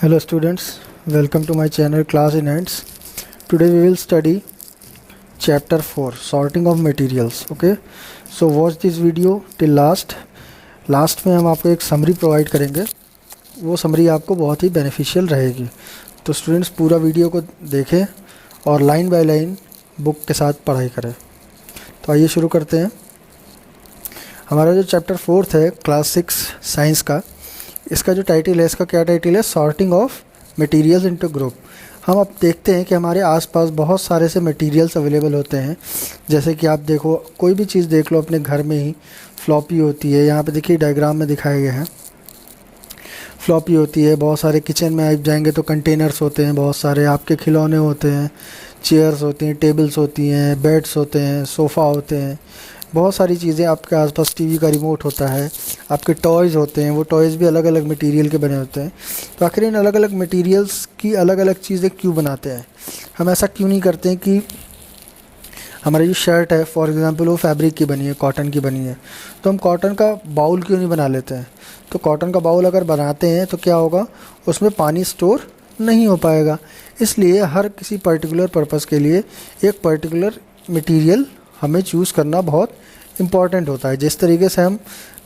Hello students, welcome to my channel Class in Hands. Today we will study chapter 4 sorting of materials. Okay, so watch this video till last में हम आपको एक summary provide करेंगे. वो summary आपको बहुत ही beneficial रहेगी. तो स्टूडेंट्स पूरा वीडियो को देखें और लाइन बाय लाइन बुक के साथ पढ़ाई करें. तो आइए शुरू करते हैं. हमारा जो चैप्टर 4 है क्लास 6 साइंस का, इसका जो टाइटल है, इसका क्या टाइटल है? Sorting of materials into group. हम अब देखते हैं कि हमारे आसपास बहुत सारे से मटेरियल्स अवेलेबल होते हैं. जैसे कि आप देखो, कोई भी चीज़ देख लो अपने घर में ही. फ्लॉपी होती है, यहाँ पे देखिए डायग्राम में दिखाए गए हैं. फ्लॉपी होती है. बहुत सारे किचन में आप जाएंगे तो कंटेनर्स होते हैं, बहुत सारे आपके खिलौने होते हैं, चेयर्स होती हैं, टेबल्स होती हैं, बेड्स होते हैं, सोफ़ा होते हैं. बहुत सारी चीज़ें आपके आसपास. टीवी का रिमोट होता है, आपके टॉयज़ होते हैं. वो टॉयज़ भी अलग अलग मटेरियल के बने होते हैं. तो आखिर इन अलग अलग मटेरियल्स की अलग अलग चीज़ें क्यों बनाते हैं? हम ऐसा क्यों नहीं करते हैं कि हमारी जो शर्ट है फॉर एग्ज़ाम्पल वो फैब्रिक की बनी है, कॉटन की बनी है, तो हम कॉटन का बाउल क्यों नहीं बना लेते हैं? तो कॉटन का बाउल अगर बनाते हैं तो क्या होगा, उसमें पानी स्टोर नहीं हो पाएगा. इसलिए हर किसी पर्टिकुलर पर्पज़ के लिए एक पर्टिकुलर मटेरियल हमें चूज़ करना बहुत इम्पॉर्टेंट होता है. जिस तरीके से हम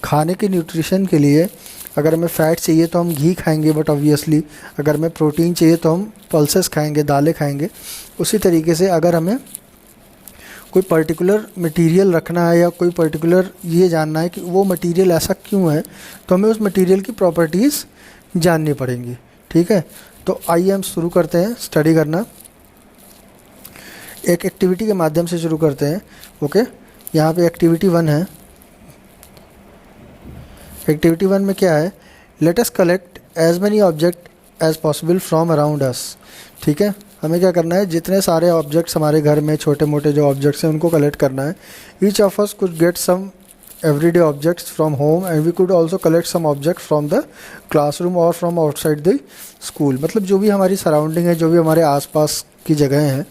खाने के न्यूट्रिशन के लिए अगर हमें फ़ैट चाहिए तो हम घी खाएंगे, बट ऑब्वियसली अगर हमें प्रोटीन चाहिए तो हम पल्सेस खाएंगे, दालें खाएंगे. उसी तरीके से अगर हमें कोई पर्टिकुलर मटेरियल रखना है या कोई पर्टिकुलर ये जानना है कि वो मटेरियल ऐसा क्यों है, तो हमें उस मटेरियल की प्रॉपर्टीज़ जाननी पड़ेंगी. ठीक है, तो आइए हम शुरू करते हैं स्टडी करना. एक एक्टिविटी के माध्यम से शुरू करते हैं. ओके, यहाँ पे एक्टिविटी 1 है. एक्टिविटी 1 में क्या है? Let us collect as many object as possible from around us. ठीक है, हमें क्या करना है? जितने सारे ऑब्जेक्ट्स हमारे घर में, छोटे मोटे जो ऑब्जेक्ट्स हैं, उनको कलेक्ट करना है. Each of us could get some everyday objects from home and we could also collect some objects from the classroom or from outside the school. मतलब जो भी हमारी सराउंडिंग है, जो भी हमारे आसपास की जगह हैं,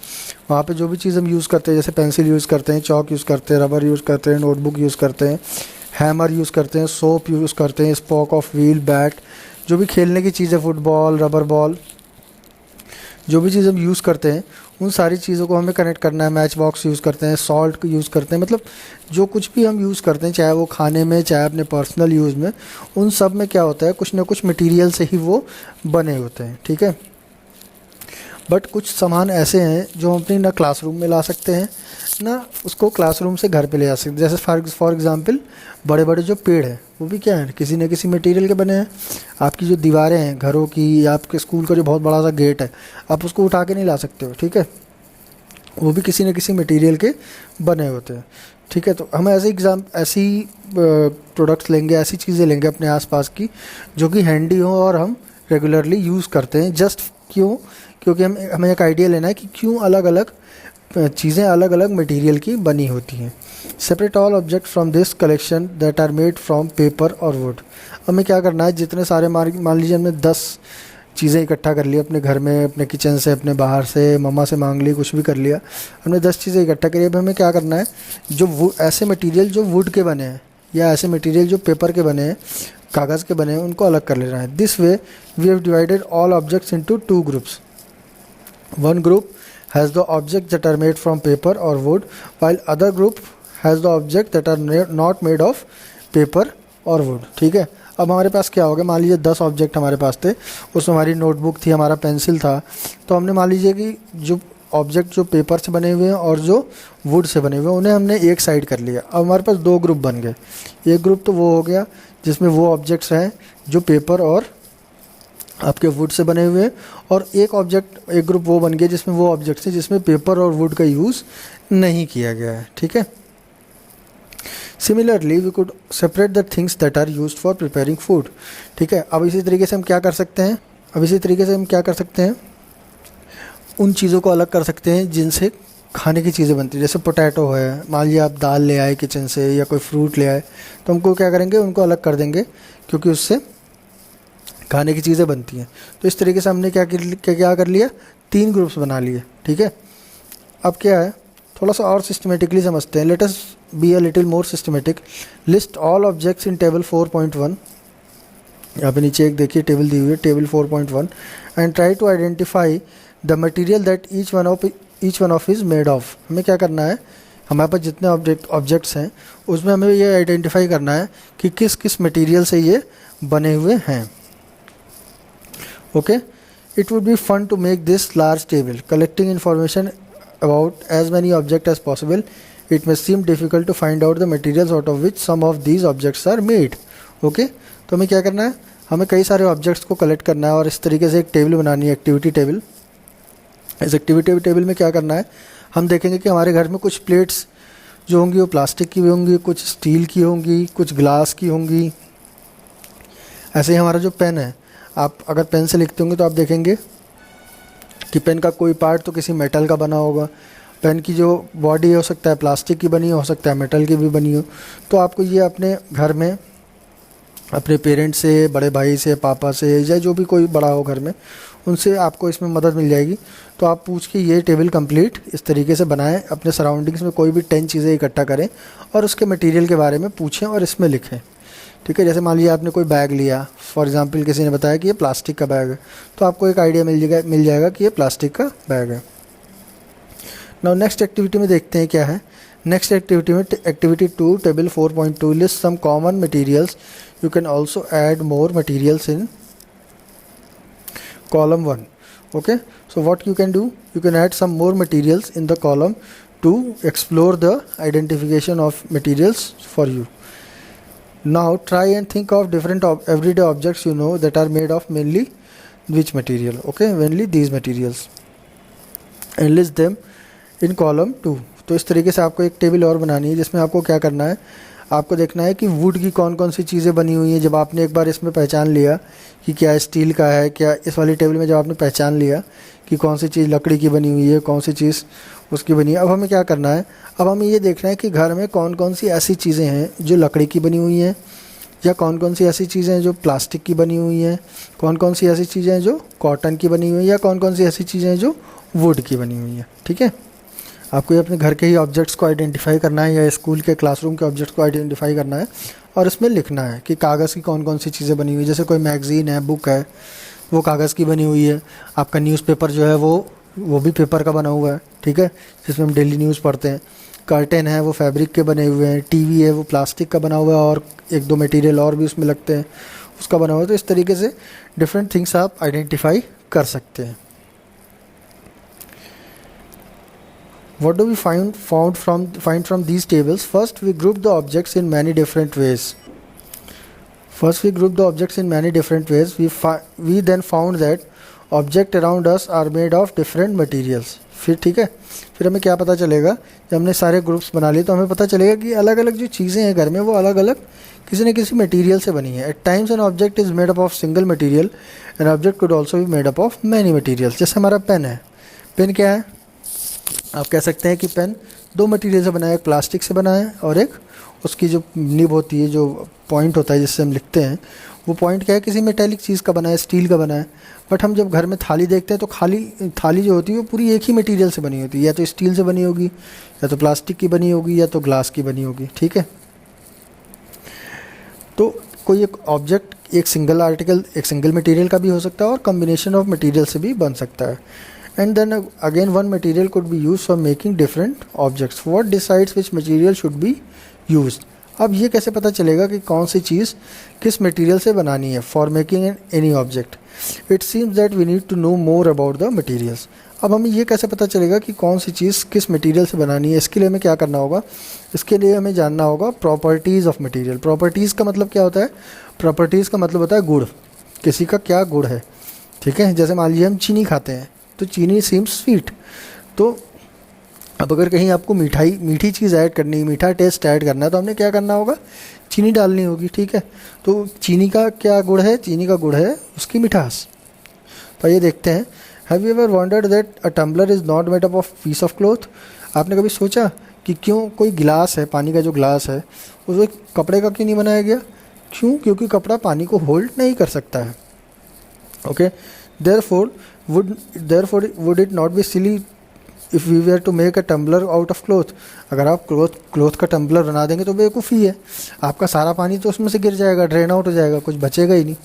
वहाँ पे जो भी चीज़ हम यूज़ करते हैं, जैसे पेंसिल यूज़ करते हैं, चॉक यूज़ करते हैं, रबर यूज़ करते हैं, नोटबुक यूज़ करते हैं, हैमर यूज़ करते हैं, सोप यूज़ करते हैं, स्पोक ऑफ व्हील, बैट, जो भी खेलने की चीज़ है, फुटबॉल, रबर बॉल, जो भी चीज़ हम यूज़ करते हैं, उन सारी चीज़ों को हमें कनेक्ट करना है. मैच बॉक्स यूज़ करते हैं, सॉल्ट यूज़ करते हैं. मतलब जो कुछ भी हम यूज़ करते हैं, चाहे वो खाने में, चाहे अपने पर्सनल यूज़ में, उन सब में क्या होता है, कुछ ना कुछ मटेरियल से ही वो बने होते हैं. ठीक है, बट कुछ सामान ऐसे हैं जो हम अपनी ना क्लासरूम में ला सकते हैं, ना उसको क्लासरूम से घर पे ले जा सकते हैं. जैसे फॉर एग्ज़ाम्पल बड़े बड़े जो पेड़ हैं, वो भी क्या है, किसी न किसी मटेरियल के बने हैं. आपकी जो दीवारें हैं घरों की, या आपके स्कूल का जो बहुत बड़ा सा गेट है, आप उसको उठा के नहीं ला सकते हो. ठीक है, वो भी किसी न किसी मटेरियल के बने होते हैं. ठीक है, तो हम ऐसी प्रोडक्ट्स लेंगे, ऐसी चीज़ें लेंगे अपने आसपास की जो कि हैंडी हो और हम रेगुलरली यूज़ करते हैं. जस्ट क्योंकि हमें एक आइडिया लेना है कि क्यों अलग अलग चीज़ें अलग अलग मटेरियल की बनी होती हैं. Separate all object from this collection that are made from paper और वुड. हमें क्या करना है? जितने सारे मान लीजिए हमने 10 चीज़ें इकट्ठा कर ली अपने घर में, अपने किचन से, अपने बाहर से, मम्मा से मांग ली, कुछ भी कर लिया, हमने 10 चीज़ें इकट्ठा करी. अब हमें क्या करना है? जो ऐसे मटेरियल जो वुड के बने हैं या ऐसे मटेरियल जो पेपर के बने हैं, कागज़ के बने हैं, उनको अलग कर लेना है. This way we have divided all objects into 2 groups. One group has the objects that are made from paper or wood, while other group has the objects that are not made of paper or wood. ठीक है, अब हमारे पास क्या हो गया? मान लीजिए 10 object हमारे पास थे. उसमें हमारी नोटबुक थी, हमारा पेंसिल था. तो हमने मान लीजिए कि जो ऑब्जेक्ट जो पेपर से बने हुए हैं और जो वुड से बने हुए हैं, उन्हें हमने एक साइड कर लिया. अब हमारे पास 2 ग्रुप बन गए. एक ग्रुप तो वो हो गया जिसमें वो ऑब्जेक्ट्स हैं जो पेपर और आपके वुड से बने हुए हैं, और एक ग्रुप वो बन गया जिसमें वो ऑब्जेक्ट्स हैं जिसमें पेपर और वुड का यूज़ नहीं किया गया है. ठीक है, similarly we could separate the things that are used for preparing food. ठीक है, अब इसी तरीके से हम क्या कर सकते हैं? उन चीज़ों को अलग कर सकते हैं जिनसे खाने की चीज़ें बनती हैं. जैसे पोटैटो है, मान लीजिए आप दाल ले आए किचन से या कोई फ्रूट ले आए, तो हमको क्या करेंगे? उनको अलग कर देंगे, क्योंकि उससे खाने की चीज़ें बनती हैं. तो इस तरीके से हमने क्या कर लिया? 3 ग्रुप्स बना लिए. ठीक है, अब क्या है, थोड़ा सा और सिस्टमेटिकली समझते हैं. Let us be a little more systematic. List all objects in table 4.1 यहाँ पे नीचे एक देखिए टेबल दी हुई है, table 4.1, and try to identify the material that each one of is made of. हमें क्या करना है, हमारे पास जितने ऑब्जेक्ट्स हैं उसमें हमें ये आइडेंटिफाई करना है कि किस किस मटेरियल से ये बने हुए हैं। Okay, it would be fun to make this large table collecting information about as many object as possible. It may seem difficult to find out the materials out of which some of these objects are made. Okay, तो हमें क्या करना है, हमें कई सारे objects को collect करना है और इस तरीके से एक टेबल बनानी है, एक्टिविटी टेबल। इस एक्टिविटी टेबल में क्या करना है, हम देखेंगे कि हमारे घर में कुछ प्लेट्स जो होंगी वो प्लास्टिक की भी होंगी, कुछ स्टील की होंगी, कुछ ग्लास की होंगी। ऐसे ही हमारा जो पेन है, आप अगर पेन से लिखते होंगे तो आप देखेंगे कि पेन का कोई पार्ट तो किसी मेटल का बना होगा। पेन की जो बॉडी हो सकता है प्लास्टिक की बनी हो सकता है मेटल की भी बनी हो। तो आपको ये अपने घर में अपने पेरेंट्स से, बड़े भाई से, पापा से, या जो भी कोई बड़ा हो घर में, उनसे आपको इसमें मदद मिल जाएगी। तो आप पूछ के ये टेबल कंप्लीट इस तरीके से बनाएं, अपने सराउंडिंग्स में कोई भी 10 चीज़ें इकट्ठा करें और उसके मटेरियल के बारे में पूछें और इसमें लिखें। ठीक है, जैसे मान लीजिए आपने कोई बैग लिया, फॉर एग्जांपल किसी ने बताया कि ये प्लास्टिक का बैग है, तो आपको एक आइडिया मिल जाएगा कि ये प्लास्टिक का बैग है। नाउ नेक्स्ट एक्टिविटी में देखते हैं क्या है। नेक्स्ट एक्टिविटी में activity 2 table 4.2 list some common materials. You can also add more materials in column 1. Okay, so what you can do, you can add some more materials in the column to explore the identification of materials for you. Now try and think of different everyday objects you know that are made of mainly which material. Okay, mainly these materials, and list them in column 2. तो इस तरीके से आपको एक table और बनानी है जिसमें आपको क्या करना है, आपको देखना है कि वुड की कौन कौन सी चीज़ें बनी हुई हैं। जब आपने एक बार इसमें पहचान लिया कि क्या स्टील का है, क्या इस वाली टेबल में जब आपने पहचान लिया कि कौन सी चीज़ लकड़ी की बनी हुई है, कौन सी चीज़ उसकी बनी है, अब हमें क्या करना है, अब हमें ये देखना है कि घर में कौन कौन सी ऐसी चीज़ें हैं जो लकड़ी की बनी हुई हैं, या कौन कौन सी ऐसी चीज़ें हैं जो प्लास्टिक की बनी हुई हैं, कौन कौन सी ऐसी चीज़ें हैं जो कॉटन की बनी हुई हैं, या कौन कौन सी ऐसी चीज़ें हैं जो वुड की बनी हुई हैं। ठीक है, आपको ये अपने घर के ही ऑब्जेक्ट्स को आइडेंटिफाई करना है या स्कूल के क्लासरूम के ऑब्जेक्ट्स को आइडेंटिफाई करना है और इसमें लिखना है कि कागज़ की कौन कौन सी चीज़ें बनी हुई है। जैसे कोई मैगज़ीन है, बुक है, वो कागज़ की बनी हुई है। आपका न्यूज़पेपर जो है वो भी पेपर का बना हुआ है। ठीक है, जिसमें हम डेली न्यूज़ पढ़ते हैं। कर्टेन है वो फैब्रिक के बने हुए हैं। टीवी है वो प्लास्टिक का बना हुआ है और एक दो मटेरियल और भी उसमें लगते हैं, उसका बना हुआ है। तो इस तरीके से डिफरेंट थिंग्स आप आइडेंटिफाई कर सकते हैं। What do we find from these tables? First, we group the objects in many different ways. We then found that objects around us are made of different materials. फिर ठीक है, फिर हमें क्या पता चलेगा, जब हमने सारे ग्रुप्स बना लिए तो हमें पता चलेगा कि अलग अलग जो चीज़ें हैं घर में वो अलग अलग किसी न किसी मटेरियल से बनी है। At times an object is made up of single material. An object could also be made up of many materials. जैसे हमारा पेन है, पेन क्या है, आप कह सकते हैं कि पेन दो मटेरियल से बना है, एक प्लास्टिक से बना है और एक उसकी जो निब होती है, जो पॉइंट होता है जिससे हम लिखते हैं, वो पॉइंट क्या है, किसी मेटेलिक चीज़ का बना है, स्टील का बना है। बट हम जब घर में थाली देखते हैं तो थाली जो होती है वो पूरी एक ही मटेरियल से बनी होती है, या तो स्टील से बनी होगी, या तो प्लास्टिक की बनी होगी, या तो ग्लास की बनी होगी। ठीक है, तो कोई एक ऑब्जेक्ट एक सिंगल आर्टिकल, एक सिंगल मटेरियल का भी हो सकता है और कम्बिनेशन ऑफ मटेरियल से भी बन सकता है। And then again one material could be used for making different objects. What decides which material should be used? अब ये कैसे पता चलेगा कि कौन सी चीज़ किस मटेरियल से बनानी है for making any object? It seems that we need to know more about the materials. अब हमें ये कैसे पता चलेगा कि कौन सी चीज़ किस मटेरियल से बनानी है? इसके लिए हमें क्या करना होगा, इसके लिए हमें जानना होगा प्रॉपर्टीज़ ऑफ मटेरियल। प्रॉपर्टीज़ का मतलब क्या होता है, प्रॉपर्टीज़ का मतलब होता है गुण, किसी का क्या गुण है। ठीक है, जैसे मान लीजिए हम चीनी खाते हैं तो चीनी सीम्स स्वीट। तो अब अगर कहीं आपको मीठी चीज़ ऐड करनी है, मीठा टेस्ट ऐड करना है, तो हमने क्या करना होगा, चीनी डालनी होगी। ठीक है, तो चीनी का क्या गुण है, चीनी का गुण है उसकी मिठास। तो ये देखते हैं, have you ever wondered that a tumbler is not made up of piece of cloth? आपने कभी सोचा कि क्यों कोई गिलास है, पानी का जो ग्लास है, उसे कपड़े का क्यों नहीं बनाया गया? क्यों? क्योंकि कपड़ा पानी को होल्ड नहीं कर सकता है। Okay, Therefore would it not be silly if we were to make a tumbler out of cloth? अगर आप क्लोथ का टम्बलर बना देंगे तो बेवकूफ़ी है, आपका सारा पानी तो उसमें से गिर जाएगा, ड्रेन आउट हो जाएगा, कुछ बचेगा ही नहीं।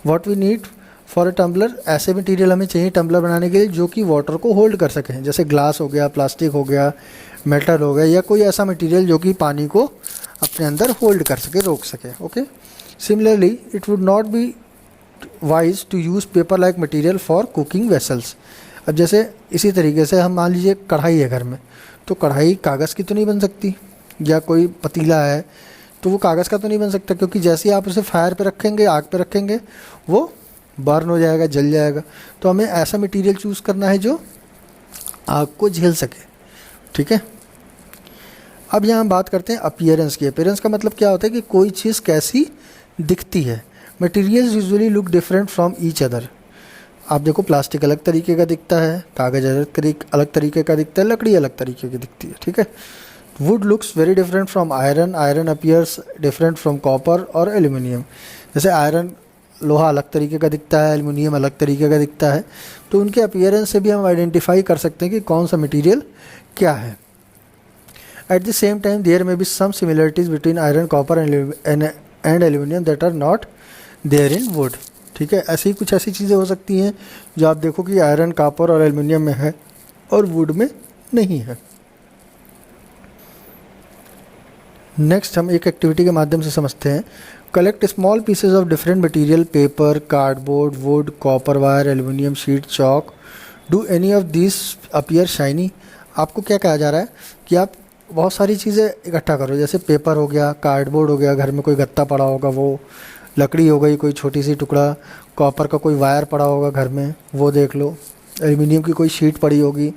What we need for a tumbler, ऐसे मटेरियल हमें चाहिए टम्बलर बनाने के लिए जो कि वाटर को होल्ड कर सकें, जैसे ग्लास हो गया, प्लास्टिक हो गया, मेटल हो गया, या कोई ऐसा मटेरियल जो कि पानी को अपने अंदर होल्ड कर सके, रोक सके। Okay, similarly it would not be wise to use paper like material for cooking vessels. अब जैसे इसी तरीके से हम मान लीजिए कढ़ाई है घर में, तो कढ़ाई कागज़ की तो नहीं बन सकती, या कोई पतीला है तो वो कागज़ का तो नहीं बन सकता, क्योंकि जैसे ही आप उसे फायर पे रखेंगे, आग पे रखेंगे, वो बर्न हो जाएगा, जल जाएगा। तो हमें ऐसा मटेरियल चूज़ करना है जो आग को झेल सके। ठीक है, अब यहाँ हम बात करते हैं अपीयरेंस की। अपीयरेंस का मतलब क्या होता है कि कोई चीज़ कैसी दिखती है। Materials usually look different from each other. आप देखो, प्लास्टिक अलग तरीके का दिखता है, कागज़ अलग तरीके का दिखता है, लकड़ी अलग तरीके की दिखती है। ठीक है, would looks very different from iron, iron appears different from copper और एल्यूमिनियम। जैसे आयरन, लोहा अलग तरीके का दिखता है, एल्युमिनियम अलग तरीके का दिखता है, तो उनके अपीयरेंस से भी हम आइडेंटिफाई कर सकते हैं कि कौन सा मटेरियल क्या है। At the same time there may be some similarities between iron, copper and aluminium that are not there in wood. ठीक है, ऐसी कुछ ऐसी चीज़ें हो सकती हैं जो आप देखो कि आयरन, कॉपर और एल्युमिनियम में है और वुड में नहीं है। नेक्स्ट हम एक एक्टिविटी के माध्यम से समझते हैं। Collect small pieces of different material, paper, cardboard, would, copper wire, aluminium sheet, chalk. Do any of this appear shiny. आपको क्या कहा जा रहा है कि आप बहुत सारी चीज़ें इकट्ठा करो, जैसे पेपर हो गया, कार्डबोर्ड हो गया, घर में कोई गत्ता पड़ा होगा वो, लकड़ी हो गई कोई छोटी सी टुकड़ा, कॉपर का कोई वायर पड़ा होगा घर में वो देख लो, एल्युमिनियम की कोई शीट पड़ी होगी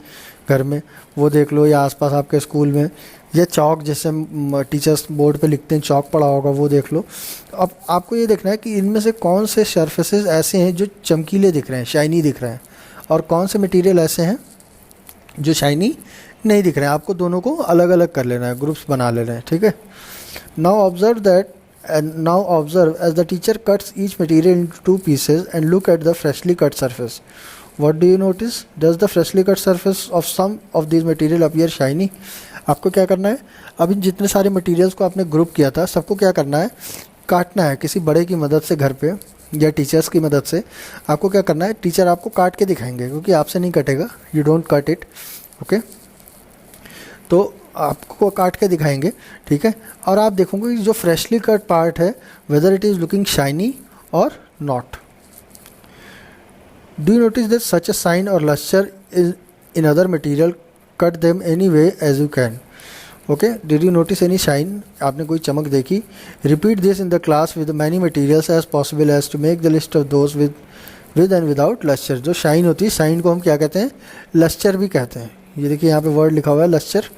घर में वो देख लो, या आसपास आपके स्कूल में, या चौक जैसे टीचर्स बोर्ड पे लिखते हैं चौक पड़ा होगा वो देख लो। अब आपको ये देखना है कि इनमें से कौन से सरफेसेस ऐसे हैं जो चमकीले दिख रहे हैं, शाइनी दिख रहे हैं, और कौन से मटेरियल ऐसे हैं जो शाइनी नहीं दिख रहे हैं। आपको दोनों को अलग अलग कर लेना है, ग्रुप्स बना लेना है। ठीक है, now observe as the teacher cuts each material into 2 pieces and look at the freshly cut surface. What do you notice? Does the freshly cut surface of some of these material appear shiny? आपको क्या करना है, अब इन जितने सारे materials को आपने group किया था सबको क्या करना है, काटना है किसी बड़े की मदद से घर पे, या टीचर्स की मदद से। आपको क्या करना है, टीचर आपको काट के दिखाएंगे क्योंकि आपसे नहीं कटेगा, you don't cut it. Okay, तो आपको काट के दिखाएंगे। ठीक है, और आप देखोगे कि जो फ्रेशली कट पार्ट है whether it is looking shiny और not. Do you notice that such a sign or luster is in other material? Cut them any way as you can. Okay, did you notice any shine? आपने कोई चमक देखी? Repeat this in the class with many materials as possible as to make the list of those with and without luster. जो shine होती है, shine को हम क्या कहते हैं, लस्टर भी कहते हैं। ये देखिए यहाँ पे वर्ड लिखा हुआ है लस्टर।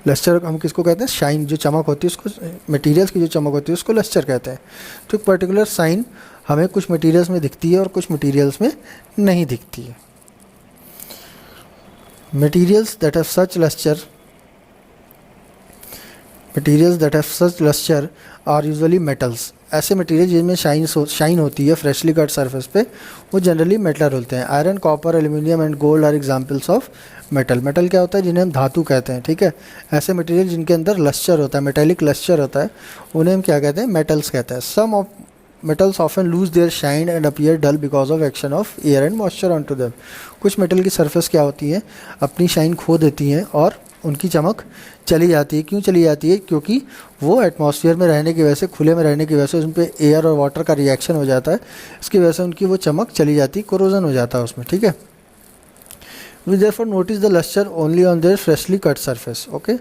लस्टर हम किसको कहते हैं, शाइन, जो चमक होती है उसको, मटेरियल्स की जो चमक होती है उसको लस्टर कहते हैं। तो एक पर्टिकुलर साइन हमें कुछ मटेरियल्स में दिखती है और कुछ मटेरियल्स में नहीं दिखती है। Materials that have such lustre are usually metals. ऐसे मटेरियल जिनमें शाइन होती है फ्रेशली कट सरफेस पे, वो जनरली मेटल होते हैं। Iron, copper, aluminium and gold are examples of metal. Metal क्या होता है, जिन्हें हम धातु कहते हैं। ठीक है, ऐसे मटेरियल जिनके अंदर लस्टर होता है, मेटेलिक लस्टर होता है, उन्हें हम क्या कहते हैं, मेटल्स कहते हैं। सम of metals often lose their shine and appear dull because of action of air and moisture onto them. कुछ मेटल की सरफेस क्या होती है, अपनी शाइन खो देती हैं और उनकी चमक चली जाती है। क्यों चली जाती है, क्योंकि वो एटमॉस्फेयर में रहने की वजह से, खुले में रहने की वजह से उन पर एयर और वाटर का रिएक्शन हो जाता है, इसकी वजह से उनकी वो चमक चली जाती है, कोरोजन हो जाता है उसमें। ठीक है, we therefore notice the luster only on their freshly cut surface. Okay,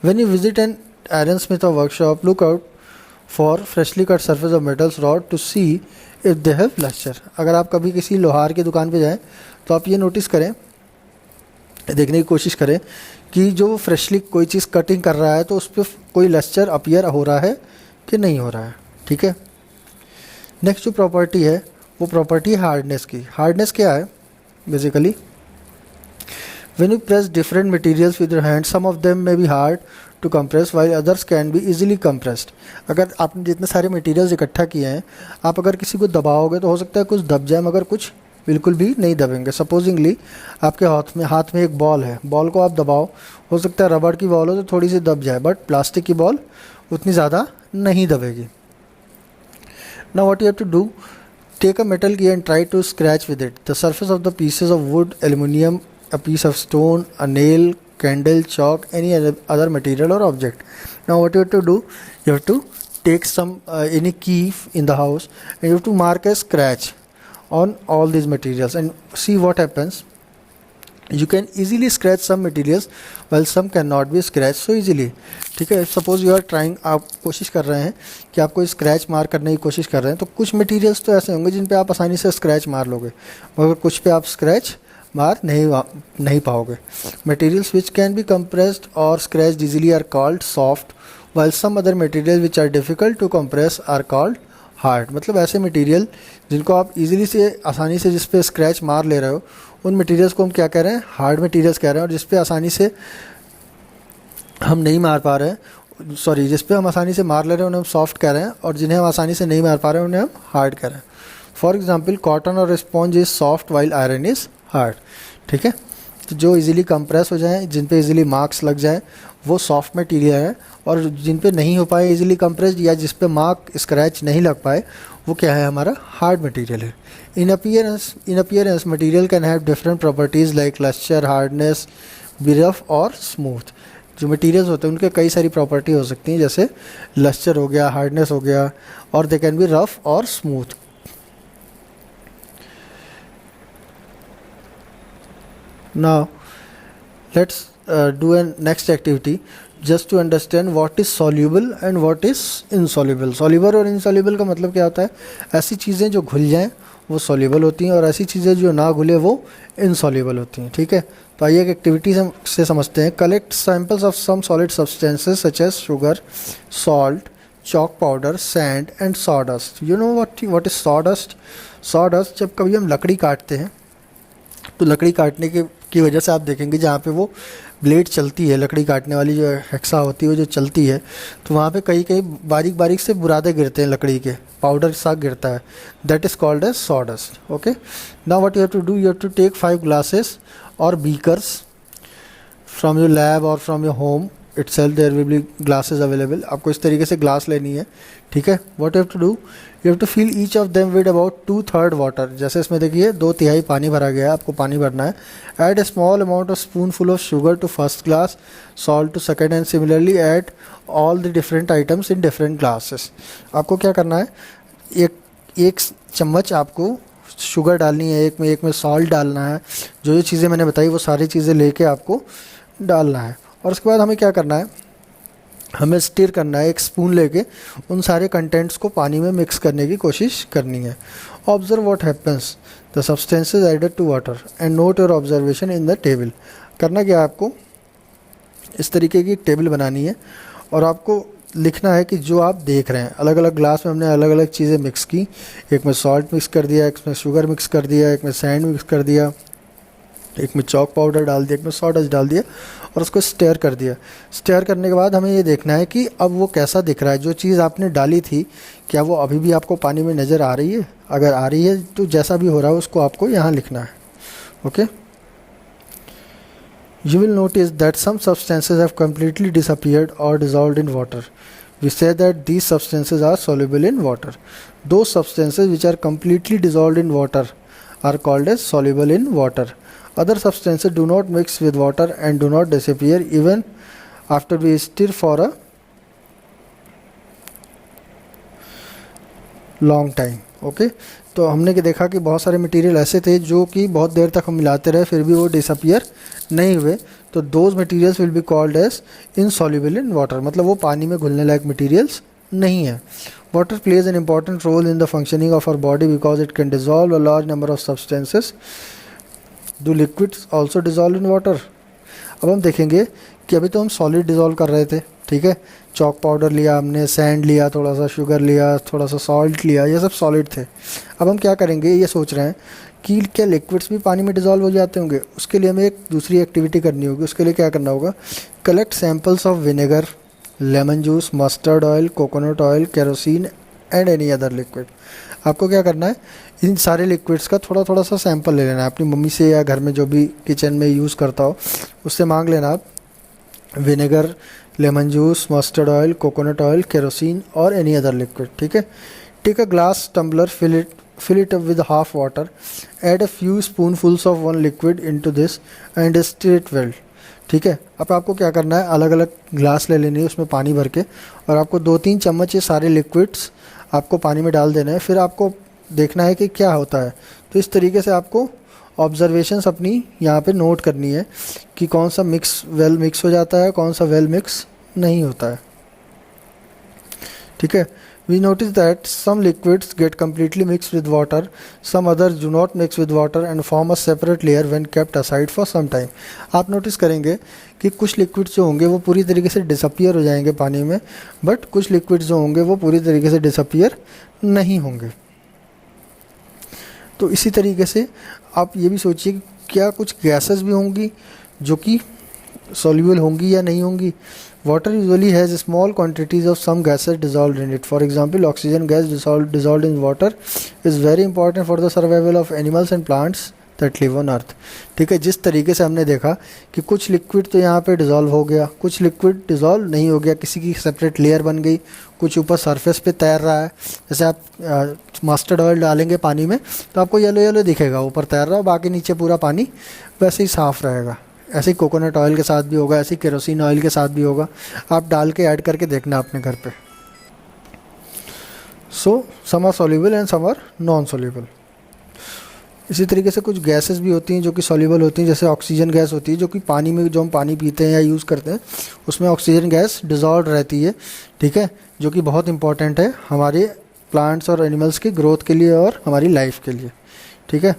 when you visit an ironsmith or workshop, look out for freshly cut surface of metals rod to see if they have luster. अगर आप कभी किसी लोहार की दुकान पे जाएं तो आप ये नोटिस करें, देखने की कोशिश करें कि जो फ्रेशली कोई चीज़ कटिंग कर रहा है तो उस पर कोई लस्टर अपीयर हो रहा है कि नहीं हो रहा है। ठीक है, नेक्स्ट जो प्रॉपर्टी है वो प्रॉपर्टी है हार्डनेस की। हार्डनेस क्या है, basically when you press different materials with your hand, some of them may be hard to compress while others can be easily compressed. अगर आपने जितने सारे मटेरियल्स इकट्ठा किए हैं, आप अगर किसी को दबाओगे तो हो सकता है कुछ दब जाए, मगर कुछ बिल्कुल भी नहीं दबेंगे। सपोजिंगली आपके हाथ में एक बॉल है, बॉल को आप दबाओ, हो सकता है रबड़ की बॉल हो तो थोड़ी सी दब जाए, बट प्लास्टिक की बॉल उतनी ज़्यादा नहीं दबेगी। Now what you have to do, take a metal key and try to scratch with it the surface of the pieces of wood, aluminum, a piece of stone, a nail, candle, chalk, any other material or object. Now what you have to do, you have to take some any key in the house and you have to mark a scratch on all these materials and see what happens. You can easily scratch some materials while some cannot be scratched so easily. ठीक है, suppose you are trying, आप कोशिश कर रहे हैं कि आप कोई स्क्रैच मार करने की कोशिश कर रहे हैं, तो कुछ मटेरियल्स तो ऐसे होंगे जिन पे आप आसानी से स्क्रैच मार लोगे, मगर कुछ पे आप स्क्रैच मार नहीं पाओगे. Materials which can be compressed और scratched easily are called soft, while some other materials which are difficult to compress are called hard. मतलब ऐसे मटेरियल जिनको आप इजीली से आसानी से जिस पे स्क्रैच मार ले रहे हो उन मटेरियल्स को हम क्या कह रहे हैं, हार्ड मटेरियल्स कह रहे हैं. और जिस पे आसानी से हम नहीं मार पा रहे हैं, सॉरी, जिस पे हम आसानी से मार ले रहे हैं उन्हें हम सॉफ्ट कह रहे हैं, और जिन्हें हम आसानी से नहीं मार पा रहे हैं उन्हें हम हार्ड कह रहे हैं. फॉर एग्जाम्पल, कॉटन और sponge is soft while iron is hard. ठीक है, तो जो इजीली कंप्रेस हो जाए, जिन पे इजीली मार्क्स लग जाए, वो सॉफ्ट मटेरियल है, और जिन पे नहीं हो पाए इजीली कंप्रेस्ड या जिस पे मार्क स्क्रैच नहीं लग पाए, वो क्या है, हमारा हार्ड मटेरियल है. इन appearance material can have different properties like lustre, hardness, B rough और स्मूथ. जो मटेरियल्स होते हैं उनके कई सारी प्रॉपर्टी हो सकती हैं, जैसे लस्चर हो गया, हार्डनेस हो गया, और दे कैन बी रफ और smooth. Now let's do a next activity just to understand what is soluble and what is insoluble. Soluble और insoluble का मतलब क्या होता है, ऐसी चीज़ें जो घुल जाएं वो soluble होती हैं और ऐसी चीज़ें जो ना घुले वो insoluble होती हैं. ठीक है, तो आइए एक एक्टिविटी से समझते हैं. Collect samples of some solid substances such as sugar, salt, chalk powder, sand and sawdust. You know what is sawdust? Sawdust, जब कभी हम लकड़ी काटते हैं तो लकड़ी काटने की वजह से आप देखेंगे जहाँ पे वो ब्लेड चलती है, लकड़ी काटने वाली जो हेक्सा होती है वो जो चलती है, तो वहाँ पे कई बारीक बारीक से बुरादे गिरते हैं, लकड़ी के पाउडर सा गिरता है. That is called as sawdust. Okay, now what you have to do, you have to take 5 glasses और बीकर्स फ्रॉम योर लैब और from your home itself. there will be glasses available. आपको इस तरीके से glass लेनी है. ठीक है, what you have to do, you have to fill each of them with about 2/3 water. जैसे इसमें देखिए 2/3 पानी भरा गया है, आपको पानी भरना है. add a small amount of spoonful of sugar to first glass, salt to second, and similarly add all the different items in different glasses. आपको क्या करना है, एक चम्मच आपको शुगर डालनी है, एक में सॉल्ट डालना है, जो चीज़ें मैंने बताई वो सारी चीज़ें लेके आपको डालना है. और उसके बाद हमें क्या करना है, हमें स्टिर करना है, एक स्पून लेके उन सारे कंटेंट्स को पानी में मिक्स करने की कोशिश करनी है. Observe what happens, the substances added to water and note your observation in the table. करना क्या है, आपको इस तरीके की एक टेबल बनानी है और आपको लिखना है कि जो आप देख रहे हैं, अलग अलग ग्लास में हमने अलग अलग चीज़ें मिक्स की, एक में सॉल्ट मिक्स कर दिया, एक में शुगर मिक्स कर दिया, एक में सैंड मिक्स कर दिया, एक में चॉक पाउडर डाल दिया, एक में सॉडस्ट डाल दिया और उसको स्टेयर कर दिया. स्टेयर करने के बाद हमें ये देखना है कि अब वो कैसा दिख रहा है. जो चीज़ आपने डाली थी क्या वो अभी भी आपको पानी में नज़र आ रही है? अगर आ रही है तो जैसा भी हो रहा है उसको आपको यहाँ लिखना है. Okay, you will notice that some substances have completely disappeared or dissolved in water. We say that these substances are soluble in water. Those substances which are completely dissolved in water are called as soluble in water. Other substances do not mix with water and do not disappear even after we stir for a long time. Okay, तो हमने कि देखा कि बहुत सारे material ऐसे थे जो कि बहुत देर तक हम मिलाते रहे फिर भी वो डिसअपियर नहीं हुए, तो those materials will be called as insoluble in water. मतलब वो पानी में घुलने लायक मटेरियल्स नहीं है. Water plays an important role in the functioning of our body because it can dissolve a large number of substances. Do liquids also dissolve in water? अब हम देखेंगे कि अभी तो हम सॉलिड डिजॉल्व कर रहे थे. ठीक है, चॉक पाउडर लिया हमने, सैंड लिया, थोड़ा सा शुगर लिया, थोड़ा सा सॉल्ट लिया, ये सब सॉलिड थे. अब हम क्या करेंगे, ये सोच रहे हैं कि क्या लिक्विड्स भी पानी में डिजॉल्व हो जाते होंगे. उसके लिए हमें एक दूसरी एक्टिविटी करनी होगी. उसके लिए क्या करना होगा, collect samples of vinegar, lemon juice, mustard oil, coconut oil, kerosene and any other liquid. आपको क्या करना है, इन सारे लिक्विड्स का थोड़ा थोड़ा सा सैंपल ले लेना है. अपनी मम्मी से या घर में जो भी किचन में यूज़ करता हो उससे मांग लेना आप vinegar, lemon juice, mustard oil, coconut oil, kerosene और एनी अदर लिक्विड. ठीक है, take a glass tumbler, fill it up with half water, add a few spoonfuls of one liquid into this and stir it well। ठीक है, अब आपको क्या करना है, अलग अलग ग्लास ले लेनी है उसमें पानी भर के, और आपको 2-3 चम्मच ये सारे लिक्विड्स आपको पानी में डाल देना है। फिर आपको देखना है कि क्या होता है। तो इस तरीके से आपको ऑब्जर्वेशंस अपनी यहाँ पे नोट करनी है कि कौन सा वेल मिक्स हो जाता है, कौन सा वेल मिक्स नहीं होता है। ठीक है, we notice that some liquids get completely mixed with water, some others do not mix with water and form a separate layer when kept aside for some time। आप नोटिस करेंगे कि कुछ liquids जो होंगे वो पूरी तरीके से डिसअपियर हो जाएंगे पानी में, बट कुछ लिक्विड्स जो होंगे वो पूरी तरीके से डिसअपियर नहीं होंगे। तो इसी तरीके से आप ये भी सोचिए कि क्या कुछ गैसेस भी होंगी जो कि soluble होंगी या नहीं होंगी। Water usually has small quantities of some gases dissolved in it. For example, oxygen gas dissolved in water is very important for the survival of animals and plants that live on earth। ठीक है, जिस तरीके से हमने देखा कि कुछ liquid तो यहाँ पे डिज़ोल्व हो गया, कुछ लिक्विड डिज़ोल्व नहीं हो गया, किसी की सेपरेट लेयर बन गई, कुछ ऊपर सरफेस पे तैर रहा है। जैसे आप मस्टर्ड ऑयल डालेंगे पानी में तो आपको येलो येलो दिखेगा, ऊपर तैर रहा है, बाकी नीचे पूरा पानी वैसे ही साफ़ रहेगा। ऐसे ही कोकोनट ऑयल के साथ भी होगा, ऐसे ही केरोसिन ऑयल के साथ भी होगा। आप डाल के ऐड करके देखना अपने घर पे। So some are soluble and some are non soluble. इसी तरीके से कुछ गैसेस भी होती हैं जो कि सॉल्युबल होती हैं, जैसे ऑक्सीजन गैस होती है जो कि पानी में जो हम पानी पीते हैं या यूज़ करते हैं उसमें ऑक्सीजन गैस डिज़ोल्व रहती है। ठीक है, जो कि बहुत इंपॉर्टेंट है हमारे प्लांट्स और एनिमल्स की ग्रोथ के लिए और हमारी लाइफ के लिए। ठीक है,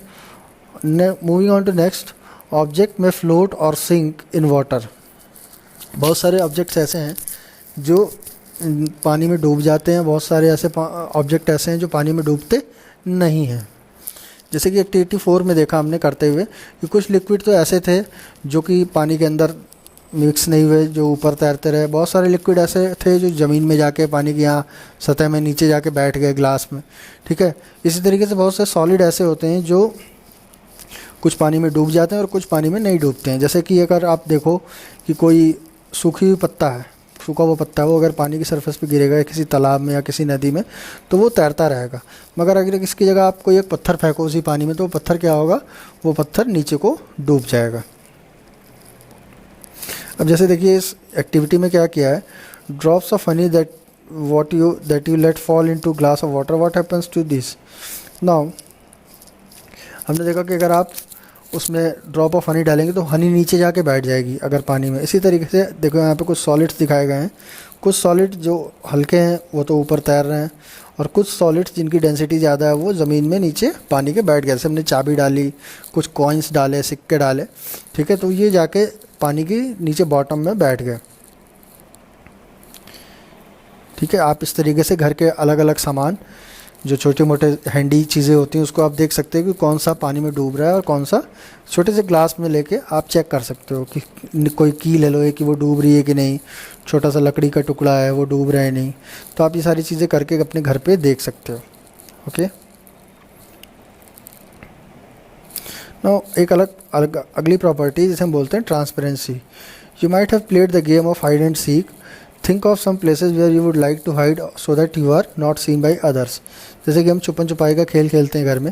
moving on to next, object में फ्लोट और सिंक इन वाटर। बहुत सारे ऑब्जेक्ट्स ऐसे हैं जो पानी में डूब जाते हैं, बहुत सारे ऐसे ऑब्जेक्ट ऐसे हैं जो पानी में डूबते नहीं हैं। जैसे कि एक्टिविटी 4 में देखा हमने करते हुए कि कुछ लिक्विड तो ऐसे थे जो कि पानी के अंदर मिक्स नहीं हुए, जो ऊपर तैरते रहे। बहुत सारे लिक्विड ऐसे थे जो ज़मीन में जाके पानी की यहाँ सतह में नीचे जाके बैठ गए ग्लास में। ठीक है, इसी तरीके से बहुत से सॉलिड ऐसे होते हैं जो कुछ पानी में डूब जाते हैं और कुछ पानी में नहीं डूबते हैं। जैसे कि अगर आप देखो कि कोई सूखी हुई पत्ता है, सूखा हुआ पत्ता है, वो अगर पानी की सरफेस पे गिरेगा किसी तालाब में या किसी नदी में तो वो तैरता रहेगा। मगर अगर इसकी जगह आप कोई एक पत्थर फेंको उसी पानी में तो वो पत्थर क्या होगा, वो पत्थर नीचे को डूब जाएगा। अब जैसे देखिए इस एक्टिविटी में क्या किया है, drops of honey that you let fall into glass of water, what happens to this. Now हमने देखा कि अगर आप उसमें ड्रॉप ऑफ हनी डालेंगे तो हनी नीचे जाके बैठ जाएगी अगर पानी में। इसी तरीके से देखो यहाँ पे कुछ सॉलिड्स दिखाए गए हैं, कुछ सॉलिड जो हल्के हैं वो तो ऊपर तैर रहे हैं और कुछ सॉलिड्स जिनकी डेंसिटी ज़्यादा है वो ज़मीन में नीचे पानी के बैठ गए। जैसे हमने चाबी डाली, कुछ कॉइन्स डाले, सिक्के डाले। ठीक है, तो ये जाके पानी के नीचे बॉटम में बैठ गए। ठीक है, आप इस तरीके से घर के अलग अलग सामान जो छोटे मोटे हैंडी चीज़ें होती हैं उसको आप देख सकते हो कि कौन सा पानी में डूब रहा है और कौन सा, छोटे से ग्लास में लेके आप चेक कर सकते हो कि कोई कील है लोहे की वो डूब रही है कि नहीं, छोटा सा लकड़ी का टुकड़ा है वो डूब रहा है नहीं। तो आप ये सारी चीज़ें करके अपने घर पे देख सकते हो। ओके, नाउ एक अगली प्रॉपर्टी जिसे हम बोलते हैं transparency. You might have played the game of hide and seek. Think of some places where you would like to hide so that you are not seen by others. जैसे कि हम छुपन छुपाई का खेल खेलते हैं घर में,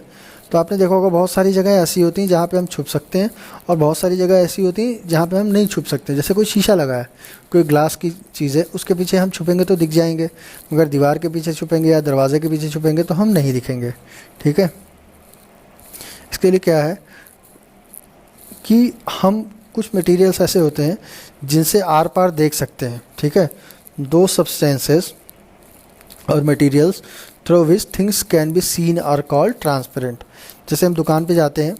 तो आपने देखा होगा बहुत सारी जगह ऐसी होती हैं जहाँ पे हम छुप सकते हैं और बहुत सारी जगह ऐसी होती हैं जहाँ पे हम नहीं छुप सकते। जैसे कोई शीशा लगा है, कोई ग्लास की चीज़ है, उसके पीछे हम छुपेंगे तो दिख जाएंगे, मगर दीवार के पीछे छुपेंगे या दरवाजे के पीछे छुपेंगे तो हम नहीं दिखेंगे। ठीक है, इसके लिए क्या है कि हम कुछ मटेरियल्स ऐसे होते हैं जिनसे आर पार देख सकते हैं। ठीक है, दो सब्सटेंसेस और materials through which things can be seen are called transparent. जैसे हम दुकान पे जाते हैं,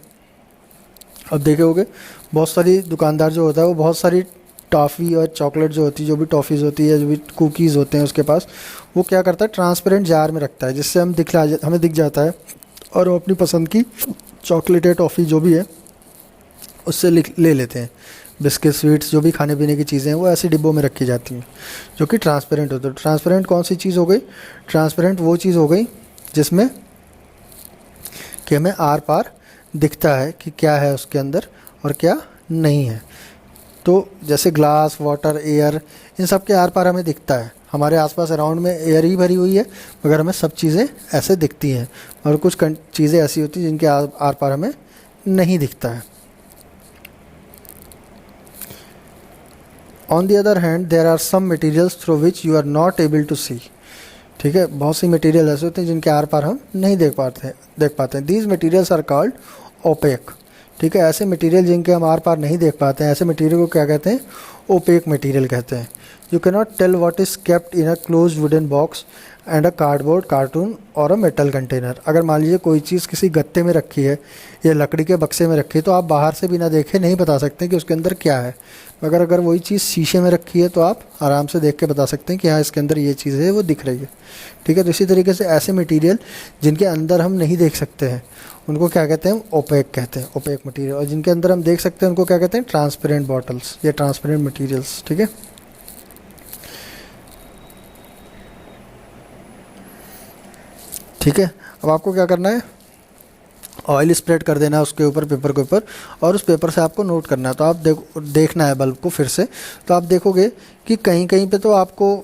अब देखे होगे बहुत सारी दुकानदार जो होता है वो बहुत सारी टॉफ़ी और चॉकलेट जो होती है, जो भी टॉफ़ीज़ होती है, जो भी कुकीज़ होते हैं उसके पास, वो क्या करता है ट्रांसपेरेंट जार में रखता है जिससे हमें दिख जाता है और वो अपनी पसंद की चॉकलेट या टॉफ़ी जो भी है उससे ले लेते हैं। बिस्किट, स्वीट्स, जो भी खाने पीने की चीज़ें हैं वो ऐसे डिब्बों में रखी जाती हैं जो कि ट्रांसपेरेंट होते हैं। ट्रांसपेरेंट कौन सी चीज़ हो गई? ट्रांसपेरेंट वो चीज़ हो गई जिसमें कि हमें आर पार दिखता है कि क्या है उसके अंदर और क्या नहीं है। तो जैसे ग्लास, वाटर, एयर, इन सब के आर पार हमें दिखता है। हमारे आसपास अराउंड में एयर ही भरी हुई है, मगर हमें सब चीज़ें ऐसे दिखती हैं, और कुछ चीज़ें ऐसी होती हैं जिनके आर पार हमें नहीं दिखता है। On the other hand there are some materials through which you are not able to see. ठीक है, बहुत सी मटेरियल ऐसे होते हैं जिनके आर पार हम नहीं देख पाते हैं। These materials are called opaque. ठीक है, ऐसे मटेरियल जिनके हम आर पार नहीं देख पाते हैं, ऐसे मटेरियल को क्या कहते हैं? ओपेक मटेरियल कहते हैं। You can not tell what is kept in a close wooden box and a cardboard carton और अ मेटल कंटेनर। अगर मान लीजिए कोई चीज़ किसी गत्ते में रखी है या लकड़ी के बक्से में रखी है, तो आप बाहर से बिना देखे नहीं बता सकते कि उसके अंदर क्या है, मगर अगर वही चीज़ शीशे में रखी है तो आप आराम से देख के बता सकते हैं कि हाँ, इसके अंदर ये चीज़ है, वो दिख रही है। ठीक है, तो इसी तरीके से ऐसे मटेरियल जिनके अंदर हम नहीं देख सकते हैं उनको क्या कहते हैं? ओपेक कहते हैं, ओपेक मटेरियल। और जिनके अंदर हम देख सकते हैं उनको क्या कहते हैं? ट्रांसपेरेंट बॉटल्स या ट्रांसपेरेंट मटेरियल्स। ठीक है, ठीक है, अब आपको क्या करना है? ऑयल स्प्रेड कर देना है उसके ऊपर, पेपर के ऊपर, और उस पेपर से आपको नोट करना है। तो आप देखना है बल्ब को फिर से, तो आप देखोगे कि कहीं कहीं पे तो आपको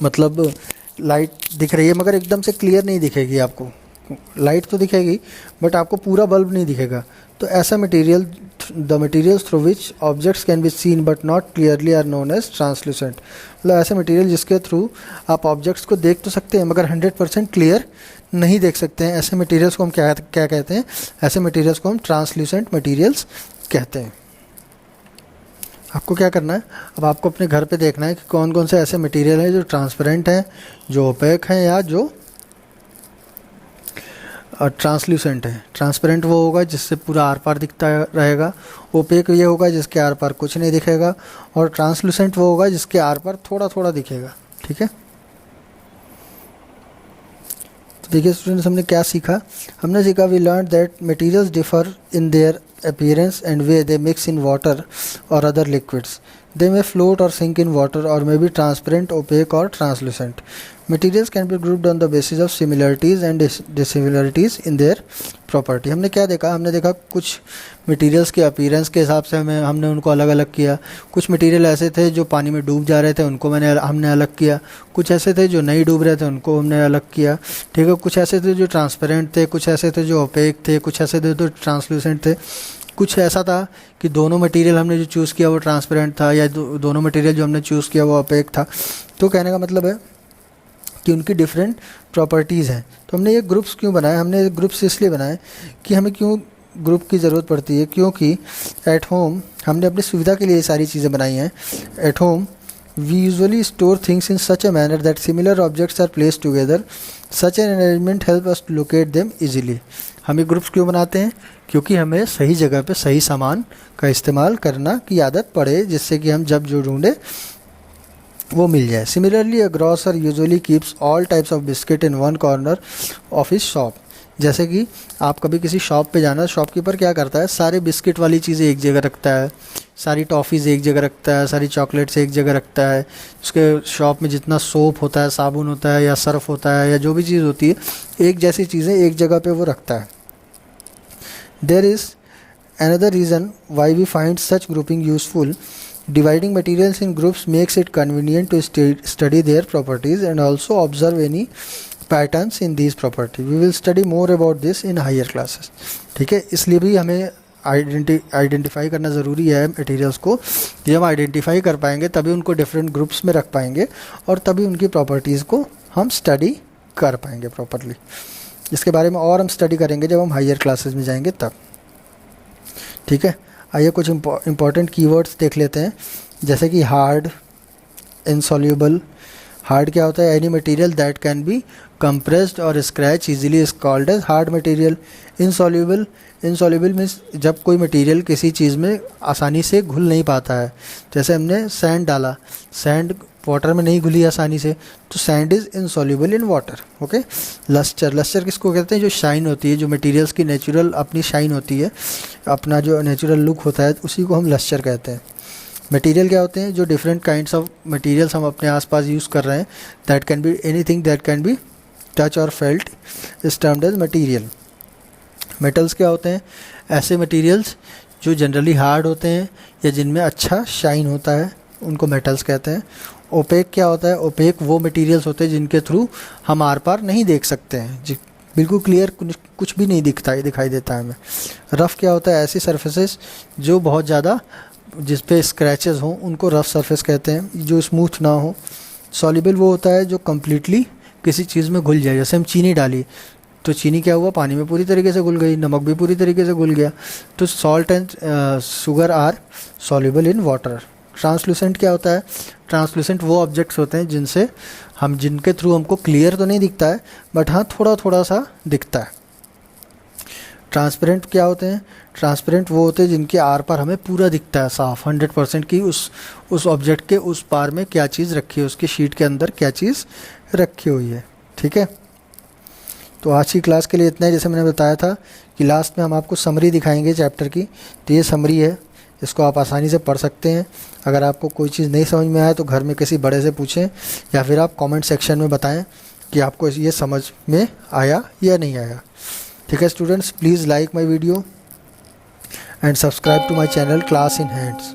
मतलब लाइट दिख रही है, मगर एकदम से क्लियर नहीं दिखेगी आपको। लाइट तो दिखेगी बट आपको पूरा बल्ब नहीं दिखेगा। तो ऐसा material, the materials through which objects can be seen but not clearly are known as translucent. मतलब ऐसे मटेरियल जिसके थ्रू आप ऑब्जेक्ट्स को देख तो सकते हैं मगर 100% क्लियर नहीं देख सकते हैं, ऐसे मटेरियल्स को हम क्या कहते हैं? ऐसे मटेरियल्स को हम ट्रांसल्यूसेंट मटेरियल्स कहते हैं। आपको क्या करना है? अब आपको अपने घर पे देखना है कि कौन कौन से ऐसे मटेरियल हैं जो ट्रांसपेरेंट हैं, जो ओपेक हैं, या जो ट्रांसल्यूसेंट है। ट्रांसपेरेंट वो होगा जिससे पूरा आर पार दिखता रहेगा, ओपेक ये होगा जिसके आर पार कुछ नहीं दिखेगा, और ट्रांसल्यूसेंट वो होगा जिसके आर पार थोड़ा थोड़ा दिखेगा। ठीक है, तो देखिए स्टूडेंट्स, हमने क्या सीखा? हमने सीखा we learn that materials differ in their appearance and way they mix in water or other liquids. They may float or sink in water or may be transparent, opaque or translucent. Materials can be grouped on the basis of similarities and dissimilarities in their property. हमने क्या देखा? हमने देखा कुछ materials के appearance के हिसाब से हमने उनको अलग अलग किया। कुछ मटेरियल ऐसे थे जो पानी में डूब जा रहे थे, उनको हमने अलग किया। कुछ ऐसे थे जो नहीं डूब रहे थे, उनको हमने अलग किया। ठीक है, कुछ ऐसे थे जो ट्रांसपेरेंट थे, कुछ ऐसे थे जो ओपेक थे, कुछ ऐसे थे जो ट्रांसलूसेंट थे, कुछ ऐसा था कि दोनों मटेरियल हमने जो चूज़ किया वो ट्रांसपेरेंट था, या दोनों मटेरियल जो हमने चूज़ किया वो ओपेक था। तो कहने का मतलब है कि उनकी डिफरेंट प्रॉपर्टीज़ हैं। तो हमने ये ग्रुप्स क्यों बनाए? हमने ये ग्रुप्स इसलिए बनाए कि हमें क्यों ग्रुप की ज़रूरत पड़ती है, क्योंकि एट होम हमने अपनी सुविधा के लिए ये सारी चीज़ें बनाई हैं। At home we usually store things in such a manner that similar objects are placed together. Such an arrangement helps us to locate them easily. हम ये ग्रुप्स क्यों बनाते हैं? क्योंकि हमें सही जगह पे सही सामान का इस्तेमाल करना की आदत पड़े, जिससे कि हम जब जो ढूंढे वो मिल जाए। Similarly, a grocer usually keeps all types of biscuit in one corner of his shop. जैसे कि आप कभी किसी शॉप पे जाना, शॉपकीपर क्या करता है? सारे बिस्किट वाली चीज़ें एक जगह रखता है, सारी टॉफ़ीज़ एक जगह रखता है, सारी चॉकलेट्स एक जगह रखता है। उसके शॉप में जितना सोप होता है, साबुन होता है, या सर्फ होता है, या जो भी चीज़ होती है, एक जैसी चीज़ें एक जगह पे वो रखता है। There is another reason why we find such grouping useful. Dividing materials in groups makes it convenient to study their properties and also observe any patterns in these properties. We will study more about this in higher classes. ठीक है, इसलिए भी हमें identify करना ज़रूरी है materials को। जब हम आइडेंटिफाई कर पाएंगे तभी उनको डिफरेंट ग्रुप्स में रख पाएंगे, और तभी उनकी प्रॉपर्टीज़ को हम स्टडी कर पाएंगे प्रॉपरली। इसके बारे में और हम स्टडी करेंगे जब हम हायर क्लासेस में जाएंगे तब। ठीक है, आइए कुछ इंपॉर्टेंट कीवर्ड्स देख लेते हैं, जैसे कि हार्ड, इनसॉल्यूबल। हार्ड क्या होता है? Any material that can be compressed और scratch easily is called as hard material. Insoluble, insoluble means जब कोई मटेरियल किसी चीज़ में आसानी से घुल नहीं पाता है। जैसे हमने सैंड डाला, सैंड वाटर में नहीं घुली आसानी से, तो sand is insoluble in water. Okay, lustre, lustre किसको कहते हैं? जो शाइन होती है, जो मटेरियल्स की नेचुरल अपनी शाइन होती है, अपना जो नेचुरल लुक होता है, उसी को हम लस्टर कहते हैं। मटेरियल क्या होते हैं? जो डिफरेंट काइंड्स ऑफ मटेरियल्स हम अपने आसपास यूज़ कर रहे हैं, that can be anything that can be touch और felt is termed as material. Metals क्या होते हैं? ऐसे मटेरियल्स जो जनरली हार्ड होते हैं या जिनमें अच्छा शाइन होता है, उनको मेटल्स कहते हैं। ओपेक क्या होता है? ओपेक वो मटेरियल्स होते हैं जिनके थ्रू हम आर पार नहीं देख सकते हैं जी, बिल्कुल क्लियर कुछ भी नहीं दिखाई देता है हमें। रफ़ क्या होता है? ऐसी सरफेसेस जो बहुत ज़्यादा जिस पे स्क्रैचेस हों उनको रफ़ सरफेस कहते हैं, जो स्मूथ ना हो। सॉल्युबल वो होता है जो कम्प्लीटली किसी चीज़ में घुल जाए, जैसे हम चीनी डाली तो चीनी क्या हुआ? पानी में पूरी तरीके से घुल गई, नमक भी पूरी तरीके से घुल गया। तो salt and sugar are soluble in water. Translucent क्या होता है? ट्रांसलूसेंट वो ऑब्जेक्ट्स होते हैं जिनके थ्रू हमको क्लियर तो नहीं दिखता है, बट हाँ थोड़ा थोड़ा सा दिखता है। ट्रांसपेरेंट क्या होते हैं? ट्रांसपेरेंट वो होते हैं जिनके आर पार हमें पूरा दिखता है साफ 100% की उस ऑब्जेक्ट के उस पार में क्या चीज़ रखी है, उसकी शीट के अंदर क्या चीज़ रखी हुई है। ठीक है, तो आज की क्लास के लिए इतना है। जैसे मैंने बताया था कि लास्ट में हम आपको समरी दिखाएंगे चैप्टर की, तो ये समरी है, इसको आप आसानी से पढ़ सकते हैं। अगर आपको कोई चीज़ नहीं समझ में आए तो घर में किसी बड़े से पूछें या फिर आप कमेंट सेक्शन में बताएं कि आपको ये समझ में आया या नहीं आया। ठीक है students, please like my video and subscribe to my channel Class in Hands.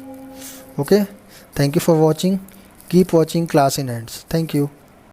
Okay, thank you for watching, keep watching Class in Hands. Thank you.